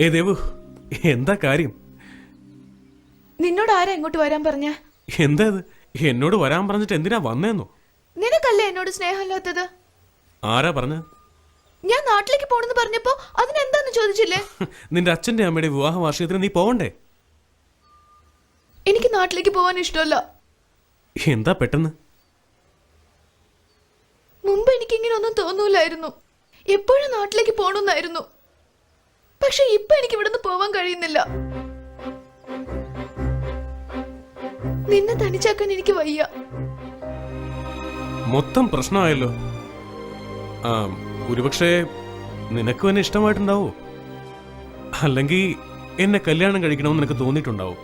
ഏ ദേവു, എന്താ കാര്യം? നിന്നോട് ആരാ ഇങ്ങോട്ട് വരാൻ പറഞ്ഞ? എന്താ ഇത്? എന്നോട് വരാൻ പറഞ്ഞിട്ട് എന്തിനാ വന്നേന്നോ? നിനക്കല്ലേ എന്നോട് സ്നേഹമില്ലാത്തത്? ആരാ പറഞ്ഞ? ഞാൻ നാട്ടിലേക്ക് പോണെന്ന് പറഞ്ഞപ്പോ അതിനെന്താന്ന് ചോദിച്ചില്ലേ? നിന്റെ അച്ഛന്റെ അമ്മയുടെ വിവാഹ വാർഷികത്തിന് നീ പോവണ്ടേ? എനിക്ക് നാട്ടിലേക്ക് പോവാൻ ഇഷ്ടമല്ല. എന്താ പെട്ടെന്ന്? മുമ്പ് എനിക്ക് ഇങ്ങനെ ഒന്നും തോന്നൂലായിരുന്നു. എപ്പോഴും നാട്ടിലേക്ക് പോണെന്നായിരുന്നു. പക്ഷെ ഇപ്പൊ എനിക്ക് ഇവിടുന്ന് പോവാൻ കഴിയുന്നില്ല. നിന്നെ തനിച്ചാക്കാൻ എനിക്ക് വയ്യ. മൊത്തം പ്രശ്നമായല്ലോ. ഒരുപക്ഷെ നിനക്കും എന്നെ ഇഷ്ടമായിട്ടുണ്ടാവോ? അല്ലെങ്കിൽ എന്നെ കല്യാണം കഴിക്കണമെന്ന് നിനക്ക് തോന്നിയിട്ടുണ്ടാവും.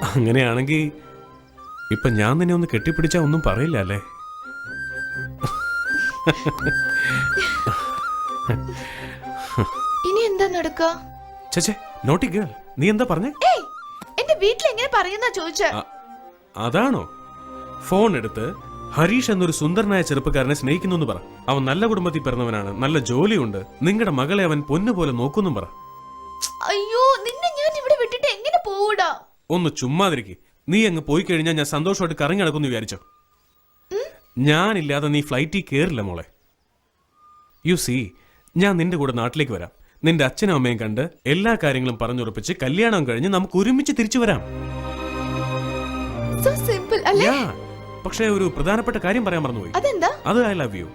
അങ്ങനെയാണെങ്കിൽ ഇപ്പൊ ഞാൻ നിന്നെ ഒന്ന് കെട്ടിപ്പിടിച്ചാ ഒന്നും പറയില്ല അല്ലേ? ഇനി എന്താ നടക്ക? ചേച്ചേ, നോട്ടി ഗേൾ, നീ എന്താ പറഞ്ഞേ? എന്റെ വീട്ടിൽ എങ്ങനെ പറയുന്ന ചോദിച്ച? അതാണോ? ഫോൺ എടുത്ത് ഹരീഷ് എന്നൊരു സുന്ദരനായ ചെറുപ്പക്കാരനെ സ്നേഹിക്കുന്നു എന്ന് പറ. അവൻ നല്ല കുടുംബത്തിൽ പിറന്നവനാണ്, നല്ല ജോലിയുണ്ട്, നിങ്ങളുടെ മകളെ അവൻ പൊന്നുപോലെ നോക്കുന്നു പറ. അയ്യോ, നിന്നെ ഞാൻ ഇവിടെ വിട്ടിട്ട് എങ്ങനെ പോവൂടാ? ഒന്ന് ചുമ്മാതിരിക്കെ. നീ അങ്ങ് പോയി കഴിഞ്ഞാൽ ഞാൻ സന്തോഷമായിട്ട് കറങ്ങി നടക്കുന്നു വിചാരിച്ചോ? ഞാനില്ലാതെ നീ ഫ്ലൈറ്റിൽ കയറില്ല മോളെ. യു സീ, ഞാൻ നിന്റെ കൂടെ നാട്ടിലേക്ക് വരാം. നിന്റെ അച്ഛനും അമ്മയും കണ്ട് എല്ലാ കാര്യങ്ങളും പറഞ്ഞുറപ്പിച്ച് കല്യാണം കഴിഞ്ഞ് നമുക്ക് ഒരുമിച്ച് തിരിച്ചു വരാം. So simple, അല്ലേ? പക്ഷേ ഒരു പ്രധാനപ്പെട്ട കാര്യം പറയാൻ മറന്നുപോയി. അതെന്താ? അത് ഐ ലവ് യു.